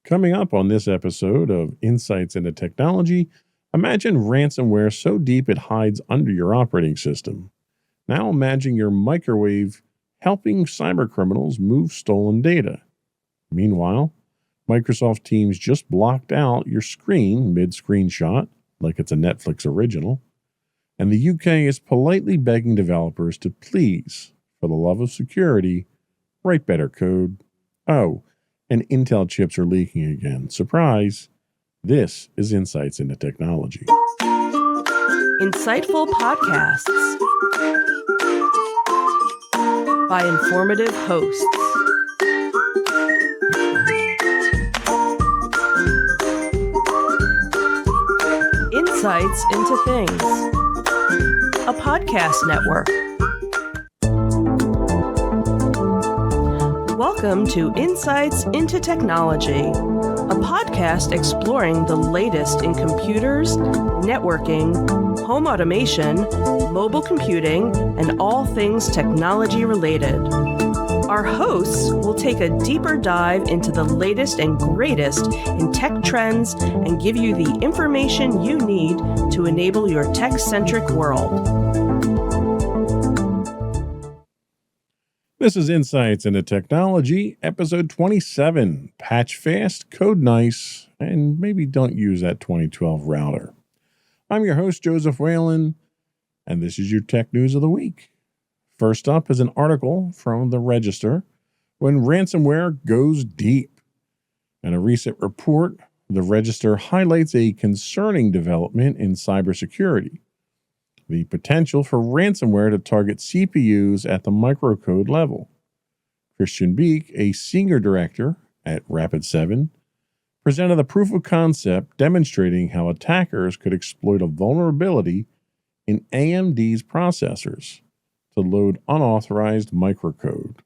Coming up on this episode of Insights into Technology, imagine ransomware so deep it hides under your operating system. Now imagine your microwave helping cybercriminals move stolen data. Meanwhile, Microsoft Teams just blocked out your screen mid-screenshot, like it's a Netflix original, and the UK is politely begging developers to please, for the love of security, write better code. Oh, and Intel chips are leaking again. Surprise! This is Insights into Technology. Insightful podcasts by informative hosts. Insights into Things, a podcast network. Welcome to Insights into Technology, a podcast exploring the latest in computers, networking, home automation, mobile computing, and all things technology related. Our hosts will take a deeper dive into the latest and greatest in tech trends and give you the information you need to enable your tech-centric world. This is Insights into Technology, episode 27. Patch fast, code nice, and maybe don't use that 2012 router. I'm your host, Joseph Whalen, and this is your tech news of the week. First up is an article from the Register, When Ransomware Goes Deep. In a recent report, the Register highlights a concerning development in cybersecurity: the potential for ransomware to target CPUs at the microcode level. Christian Beek, a senior director at Rapid7, presented a proof of concept demonstrating how attackers could exploit a vulnerability in AMD's processors to load unauthorized microcode.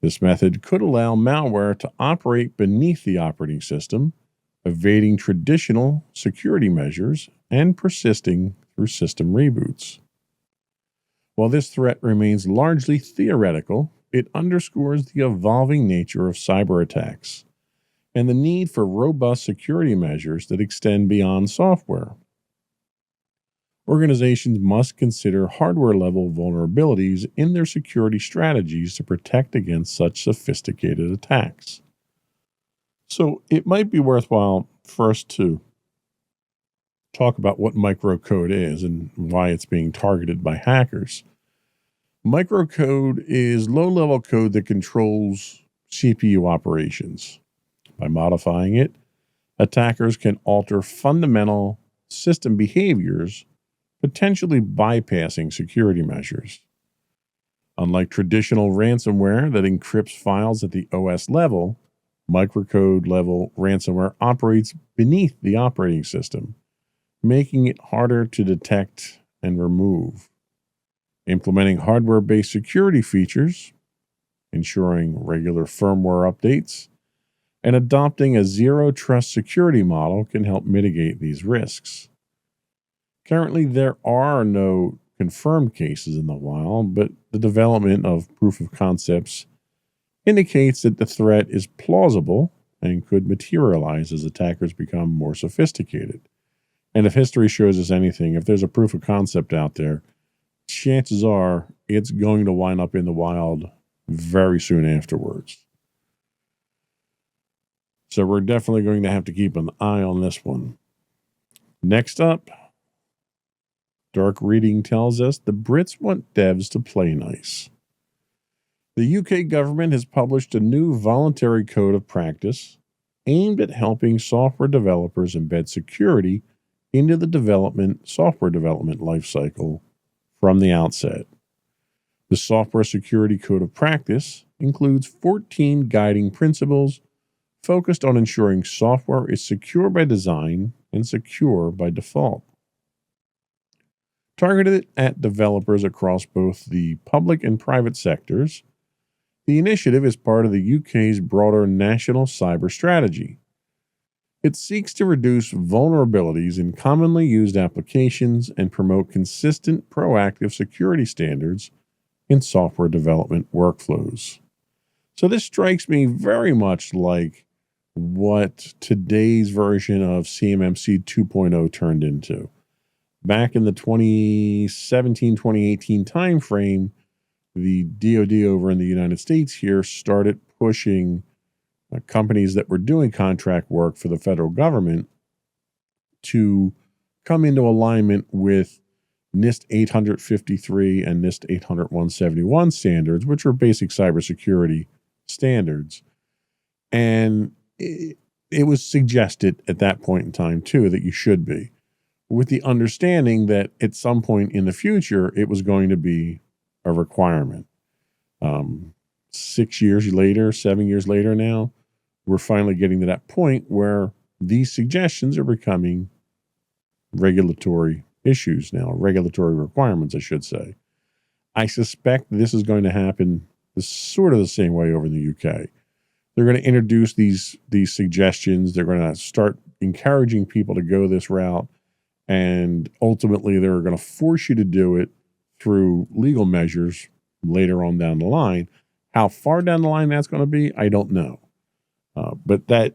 This method could allow malware to operate beneath the operating system, evading traditional security measures and persisting through system reboots. While this threat remains largely theoretical, it underscores the evolving nature of cyber attacks and the need for robust security measures that extend beyond software. Organizations must consider hardware-level vulnerabilities in their security strategies to protect against such sophisticated attacks. So it might be worthwhile first to talk about what microcode is and why it's being targeted by hackers. Microcode is low-level code that controls CPU operations. By modifying it, attackers can alter fundamental system behaviors, potentially bypassing security measures. Unlike traditional ransomware that encrypts files at the OS level, microcode-level ransomware operates beneath the operating system, making it harder to detect and remove. Implementing hardware-based security features, ensuring regular firmware updates, and adopting a zero-trust security model can help mitigate these risks. Currently, there are no confirmed cases in the wild, but the development of proof of concepts indicates that the threat is plausible and could materialize as attackers become more sophisticated. And if history shows us anything, if there's a proof of concept out there, chances are it's going to wind up in the wild very soon afterwards. So we're definitely going to have to keep an eye on this one. Next up, Dark Reading tells us the Brits want devs to play nice. The UK government has published a new voluntary code of practice aimed at helping software developers embed security into the software development lifecycle from the outset. The Software Security Code of Practice includes 14 guiding principles focused on ensuring software is secure by design and secure by default. Targeted at developers across both the public and private sectors, the initiative is part of the UK's broader national cyber strategy. It seeks to reduce vulnerabilities in commonly used applications and promote consistent, proactive security standards in software development workflows. So this strikes me very much like what today's version of CMMC 2.0 turned into. Back in the 2017, 2018 timeframe, the DoD over in the United States here started pushing companies that were doing contract work for the federal government to come into alignment with NIST 853 and NIST 800-171 standards, which are basic cybersecurity standards. And it was suggested at that point in time, too, that you should be, with the understanding that at some point in the future, it was going to be a requirement. 6 years later, 7 years later now, we're finally getting to that point where these suggestions are becoming regulatory issues now, regulatory requirements, I should say. I suspect this is going to happen sort of the same way over in the UK. They're going to introduce these suggestions. They're going to start encouraging people to go this route, and ultimately they're going to force you to do it through legal measures later on down the line. How far down the line that's going to be, I don't know. But that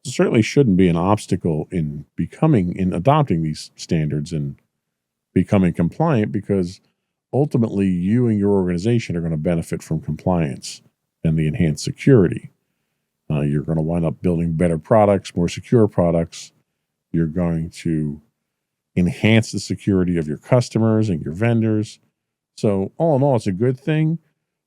certainly shouldn't be an obstacle in adopting these standards and becoming compliant, because ultimately you and your organization are going to benefit from compliance and the enhanced security. You're going to wind up building better products, more secure products. You're going to enhance the security of your customers and your vendors. So all in all, it's a good thing,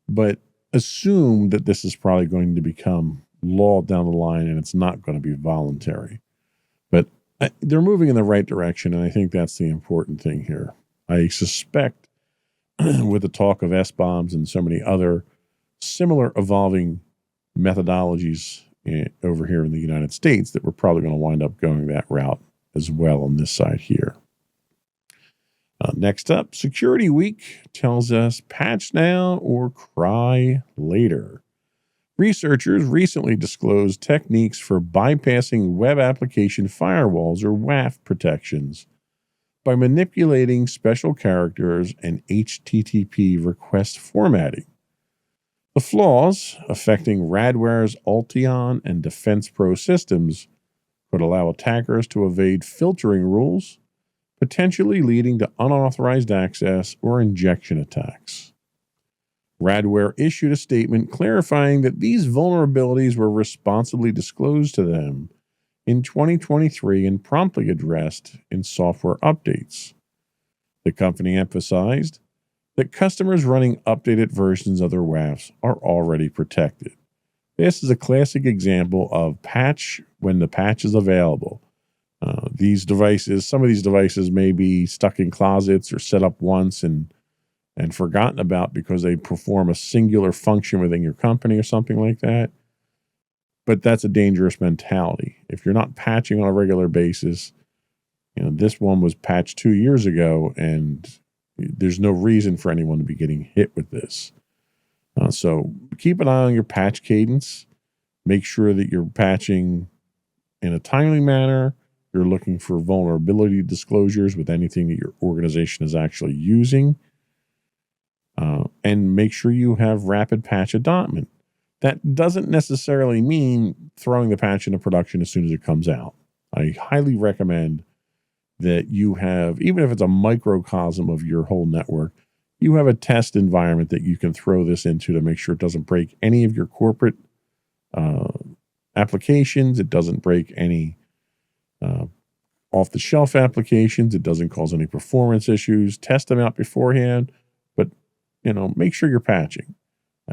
but assume that this is probably going to become law down the line, and it's not going to be voluntary. But they're moving in the right direction, and I think that's the important thing here. I suspect with the talk of S-bombs and so many other similar evolving methodologies over here in the United States, that we're probably going to wind up going that route as well on this side here. Next up, Security Week tells us patch now or cry later. Researchers recently disclosed techniques for bypassing web application firewalls, or WAF protections, by manipulating special characters and HTTP request formatting. The flaws affecting Radware's Alteon and Defense Pro systems could allow attackers to evade filtering rules, potentially leading to unauthorized access or injection attacks. Radware issued a statement clarifying that these vulnerabilities were responsibly disclosed to them in 2023 and promptly addressed in software updates. The company emphasized that customers running updated versions of their WAFs are already protected. This is a classic example of patch when the patch is available. Some of these devices may be stuck in closets or set up once and forgotten about because they perform a singular function within your company or something like that. But that's a dangerous mentality. If you're not patching on a regular basis, this one was patched 2 years ago, and there's no reason for anyone to be getting hit with this. So keep an eye on your patch cadence. Make sure that you're patching in a timely manner. You're looking for vulnerability disclosures with anything that your organization is actually using. And make sure you have rapid patch adoption. That doesn't necessarily mean throwing the patch into production as soon as it comes out. I highly recommend that you have, even if it's a microcosm of your whole network, you have a test environment that you can throw this into to make sure it doesn't break any of your corporate applications. It doesn't break any off-the-shelf applications. It doesn't cause any performance issues. Test them out beforehand, but make sure you're patching.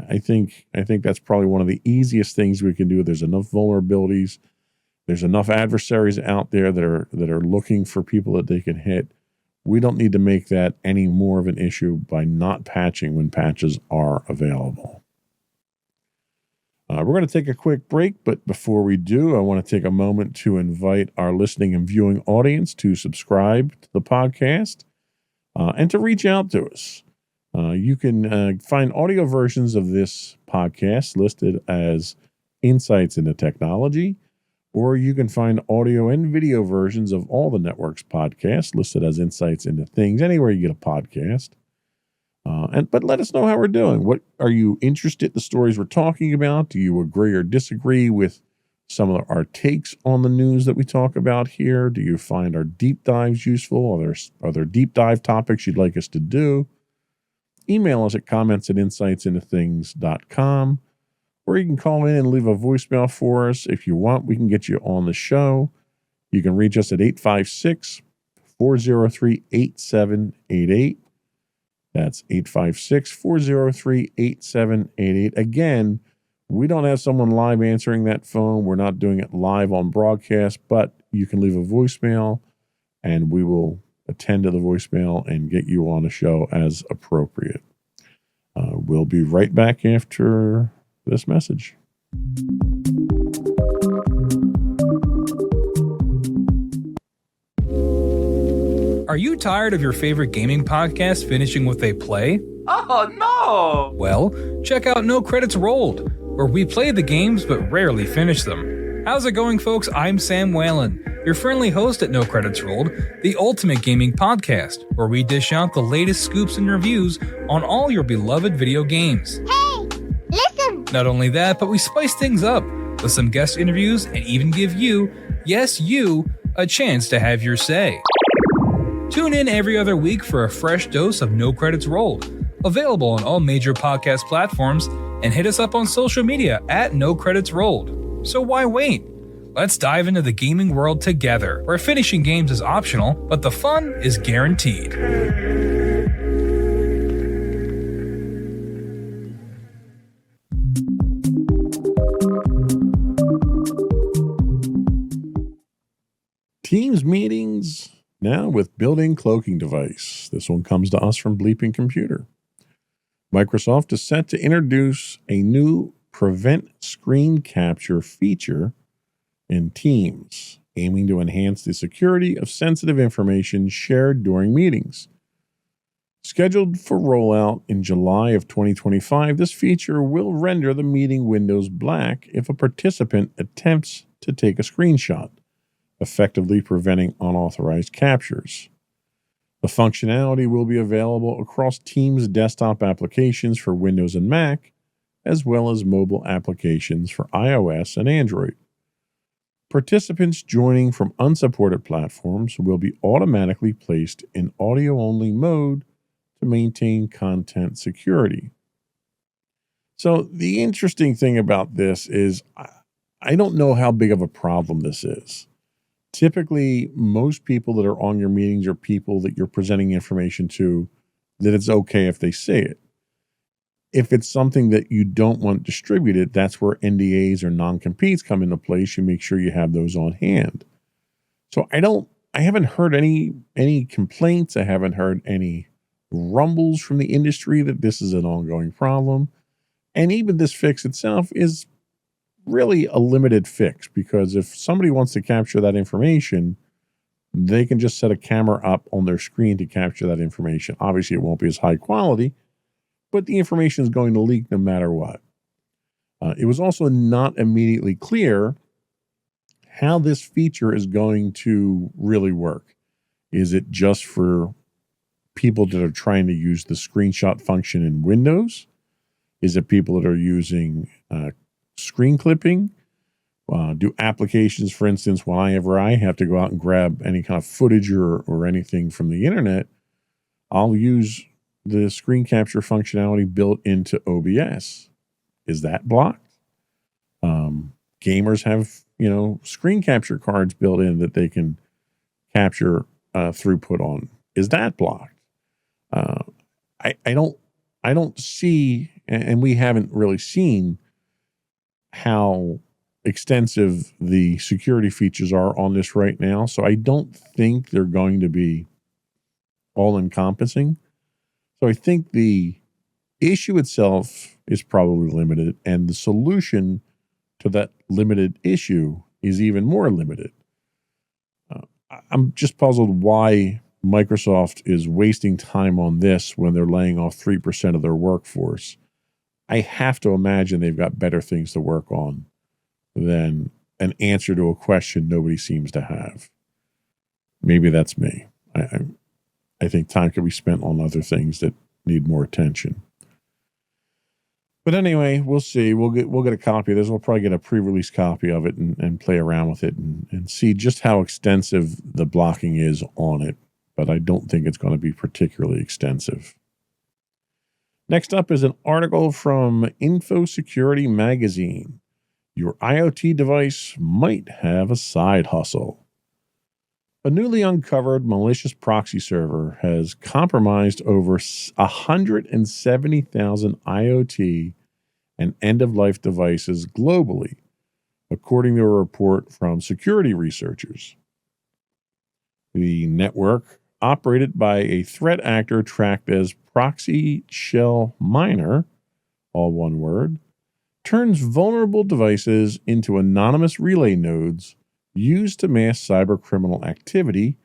I think that's probably one of the easiest things we can do. There's enough vulnerabilities. There's enough adversaries out there that are looking for people that they can hit. We don't need to make that any more of an issue by not patching when patches are available. We're going to take a quick break, but before we do, I want to take a moment to invite our listening and viewing audience to subscribe to the podcast and to reach out to us. You can find audio versions of this podcast listed as Insights into Technology, or you can find audio and video versions of all the network's podcasts listed as Insights into Things, anywhere you get a podcast. But let us know how we're doing. What are you interested in the stories we're talking about? Do you agree or disagree with some of our takes on the news that we talk about here? Do you find our deep dives useful? Are there deep dive topics you'd like us to do? Email us at comments@insightsintothings.com, or you can call in and leave a voicemail for us. If you want, we can get you on the show. You can reach us at 856-403-8788. That's 856-403-8788. Again, we don't have someone live answering that phone. We're not doing it live on broadcast, but you can leave a voicemail and we will attend to the voicemail and get you on the show as appropriate. We'll be right back after this message. Are you tired of your favorite gaming podcast finishing with a play? Oh, no! Well, check out No Credits Rolled, where we play the games but rarely finish them. How's it going, folks? I'm Sam Whalen, your friendly host at No Credits Rolled, the ultimate gaming podcast, where we dish out the latest scoops and reviews on all your beloved video games. Hey, listen! Not only that, but we spice things up with some guest interviews and even give you, yes, you, a chance to have your say. Tune in every other week for a fresh dose of No Credits Rolled, available on all major podcast platforms, and hit us up on social media at No Credits Rolled. So why wait? Let's dive into the gaming world together, where finishing games is optional, but the fun is guaranteed. Teams meetings now with built-in cloaking device. This one comes to us from Bleeping Computer. Microsoft is set to introduce a new prevent screen capture feature in Teams, aiming to enhance the security of sensitive information shared during meetings. Scheduled for rollout in July of 2025, this feature will render the meeting windows black if a participant attempts to take a screenshot, effectively preventing unauthorized captures. The functionality will be available across Teams desktop applications for Windows and Mac, as well as mobile applications for iOS and Android. Participants joining from unsupported platforms will be automatically placed in audio-only mode to maintain content security. So the interesting thing about this is I don't know how big of a problem this is. Typically, most people that are on your meetings are people that you're presenting information to that it's okay if they say it. If it's something that you don't want distributed, that's where NDAs or non-competes come into place. You make sure you have those on hand. So I haven't heard any complaints. I haven't heard any rumbles from the industry that this is an ongoing problem. And even this fix itself is really a limited fix, because if somebody wants to capture that information, they can just set a camera up on their screen to capture that information. Obviously, it won't be as high quality, but the information is going to leak no matter what. It was also not immediately clear how this feature is going to really work. Is it just for people that are trying to use the screenshot function in Windows? Is it people that are using screen clipping? Do applications, for instance, whenever I have to go out and grab any kind of footage or anything from the internet, I'll use the screen capture functionality built into OBS. Is that blocked? Gamers have, screen capture cards built in that they can capture throughput on. Is that blocked? I don't see, and we haven't really seen how extensive the security features are on this right now. So I don't think they're going to be all encompassing. So I think the issue itself is probably limited, and the solution to that limited issue is even more limited. I'm just puzzled why Microsoft is wasting time on this when they're laying off 3% of their workforce. I have to imagine they've got better things to work on than an answer to a question nobody seems to have. Maybe that's me. I think time could be spent on other things that need more attention. But anyway, we'll see. We'll get a copy of this. We'll probably get a pre-release copy of it and play around with it and see just how extensive the blocking is on it. But I don't think it's going to be particularly extensive. Next up is an article from InfoSecurity Magazine. Your IoT device might have a side hustle. A newly uncovered malicious proxy server has compromised over 170,000 IoT and end-of-life devices globally, according to a report from security researchers. The network, operated by a threat actor tracked as proxy shell miner, all one word, turns vulnerable devices into anonymous relay nodes used to mask cybercriminal activity,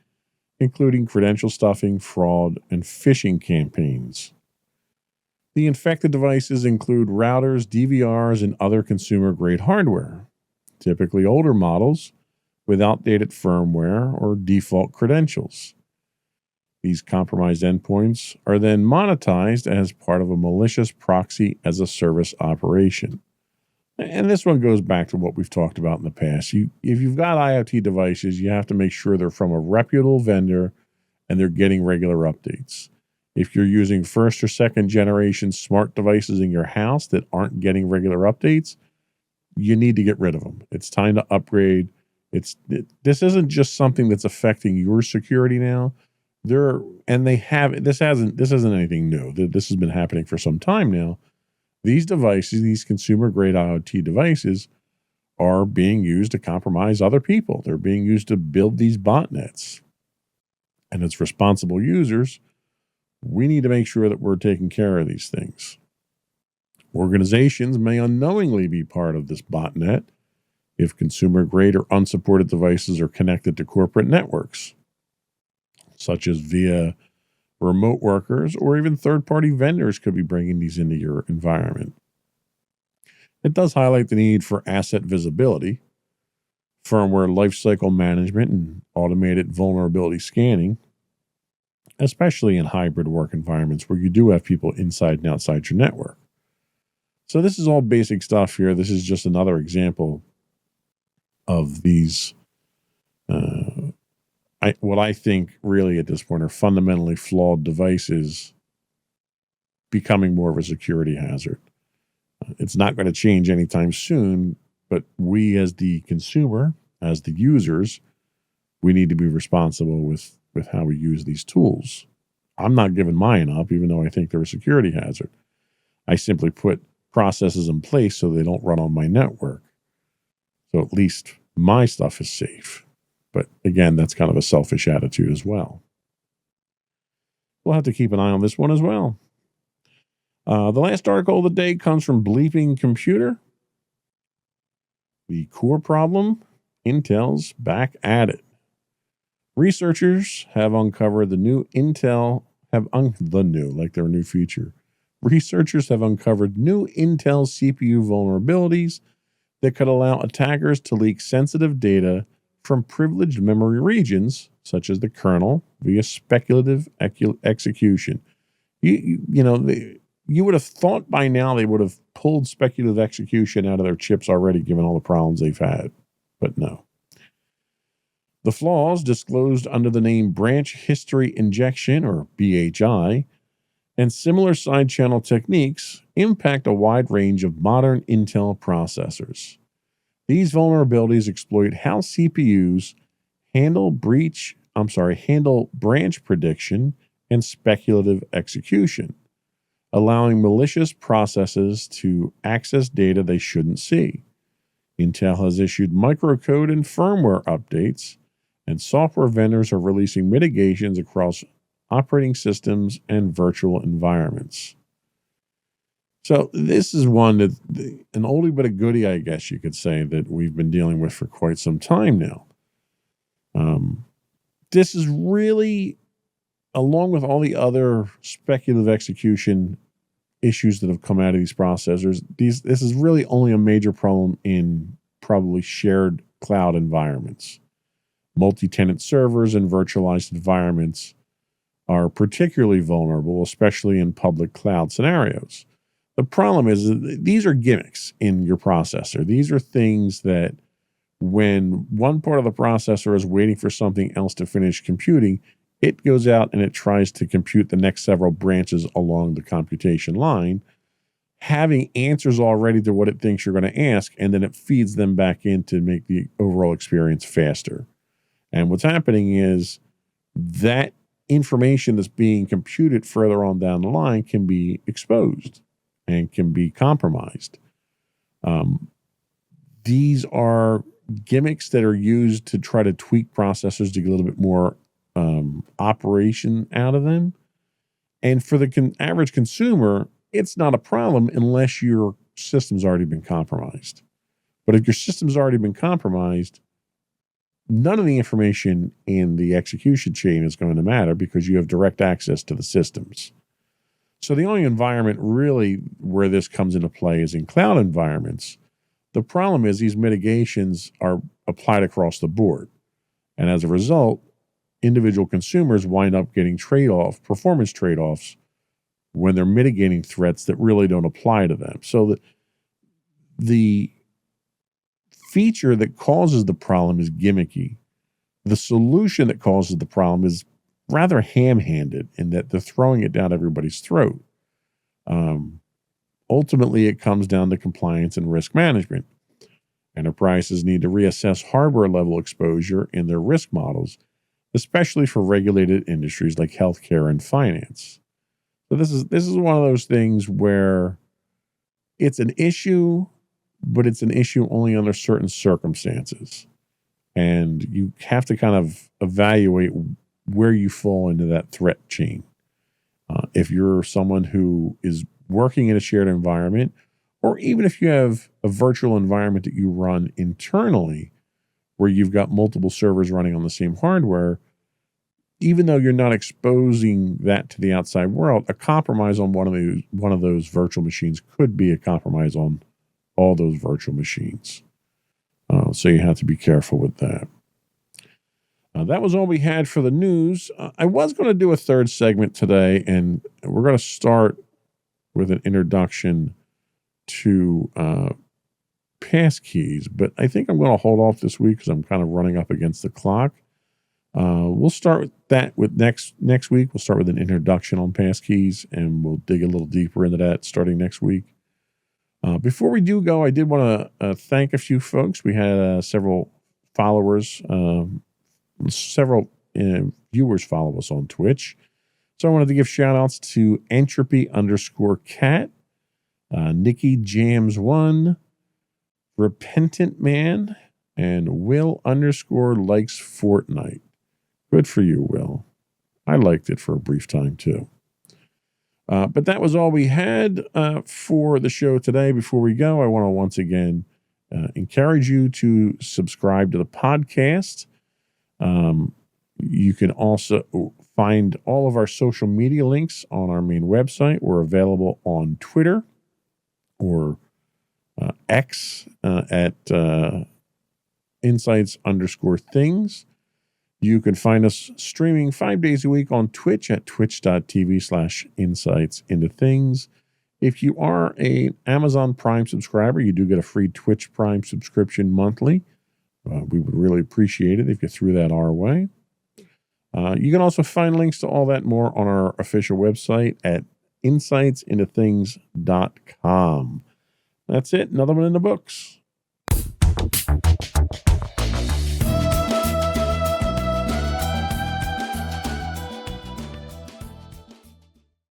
including credential stuffing, fraud, and phishing campaigns. The infected devices include routers, DVRs, and other consumer-grade hardware, typically older models with outdated firmware or default credentials. These compromised endpoints are then monetized as part of a malicious proxy as a service operation. And this one goes back to what we've talked about in the past. If you've got IoT devices, you have to make sure they're from a reputable vendor and they're getting regular updates. If you're using first or second generation smart devices in your house that aren't getting regular updates, you need to get rid of them. It's time to upgrade. This isn't just something that's affecting your security now. This isn't anything new. This has been happening for some time now. These devices, these consumer-grade IoT devices, are being used to compromise other people. They're being used to build these botnets. And as responsible users, we need to make sure that we're taking care of these things. Organizations may unknowingly be part of this botnet if consumer-grade or unsupported devices are connected to corporate networks, such as via remote workers, or even third-party vendors could be bringing these into your environment. It does highlight the need for asset visibility, firmware lifecycle management, and automated vulnerability scanning, especially in hybrid work environments where you do have people inside and outside your network. So this is all basic stuff here. This is just another example of these what I think really at this point are fundamentally flawed devices becoming more of a security hazard. It's not going to change anytime soon, but we as the consumer, as the users, we need to be responsible with how we use these tools. I'm not giving mine up, even though I think they're a security hazard. I simply put processes in place so they don't run on my network. So at least my stuff is safe. But again, that's kind of a selfish attitude as well. We'll have to keep an eye on this one as well. The last article of the day comes from Bleeping Computer. The core problem, Intel's back at it. Researchers have uncovered like their new feature. Researchers have uncovered new Intel CPU vulnerabilities that could allow attackers to leak sensitive data from privileged memory regions, such as the kernel, via speculative execution. You would have thought by now they would have pulled speculative execution out of their chips already, given all the problems they've had. But no. The flaws, disclosed under the name branch history injection, or BHI, and similar side channel techniques, impact a wide range of modern Intel processors. These vulnerabilities exploit how CPUs handle branch prediction and speculative execution, allowing malicious processes to access data they shouldn't see. Intel has issued microcode and firmware updates, and software vendors are releasing mitigations across operating systems and virtual environments. So this is one that an oldie but a goodie, I guess you could say, that we've been dealing with for quite some time now. This is really, along with all the other speculative execution issues that have come out of these processors, this is really only a major problem in probably shared cloud environments. Multi-tenant servers and virtualized environments are particularly vulnerable, especially in public cloud scenarios. The problem is that these are gimmicks in your processor. These are things that when one part of the processor is waiting for something else to finish computing, it goes out and it tries to compute the next several branches along the computation line, having answers already to what it thinks you're going to ask, and then it feeds them back in to make the overall experience faster. And what's happening is that information that's being computed further on down the line can be exposed and can be compromised. These are gimmicks that are used to try to tweak processors to get a little bit more operation out of them. And for the average consumer, it's not a problem unless your system's already been compromised. But if your system's already been compromised, none of the information in the execution chain is going to matter because you have direct access to the systems. So the only environment really where this comes into play is in cloud environments. The problem is these mitigations are applied across the board. And as a result, individual consumers wind up getting performance trade-offs when they're mitigating threats that really don't apply to them. So the feature that causes the problem is gimmicky. The solution that causes the problem is rather ham-handed in that they're throwing it down everybody's throat. Ultimately, it comes down to compliance and risk management. Enterprises need to reassess hardware-level exposure in their risk models, especially for regulated industries like healthcare and finance. So this is one of those things where it's an issue, but it's an issue only under certain circumstances. And you have to kind of evaluate where you fall into that threat chain. If you're someone who is working in a shared environment, or even if you have a virtual environment that you run internally where you've got multiple servers running on the same hardware, even though you're not exposing that to the outside world, a compromise on one of those virtual machines could be a compromise on all those virtual machines. So you have to be careful with that. That was all we had for the news. I was going to do a third segment today, and we're going to start with an introduction to passkeys, but I think I'm going to hold off this week because I'm kind of running up against the clock. We'll start with that next week. We'll start with an introduction on passkeys, and we'll dig a little deeper into that starting next week. Before we do go, I did want to thank a few folks. We had several followers, several viewers follow us on Twitch. So I wanted to give shout outs to Entropy_Cat, Nikki Jams1, Repentant Man, and Will_likes Fortnite. Good for you, Will. I liked it for a brief time too. But that was all we had for the show today. Before we go, I want to once again encourage you to subscribe to the podcast. You can also find all of our social media links on our main website. We're available on Twitter or X at insights_things. You can find us streaming 5 days a week on Twitch at twitch.tv/insightsintothings. If you are an Amazon Prime subscriber, you do get a free Twitch Prime subscription monthly. We would really appreciate it if you threw that our way. You can also find links to all that more on our official website at insightsintothings.com. That's it. Another one in the books.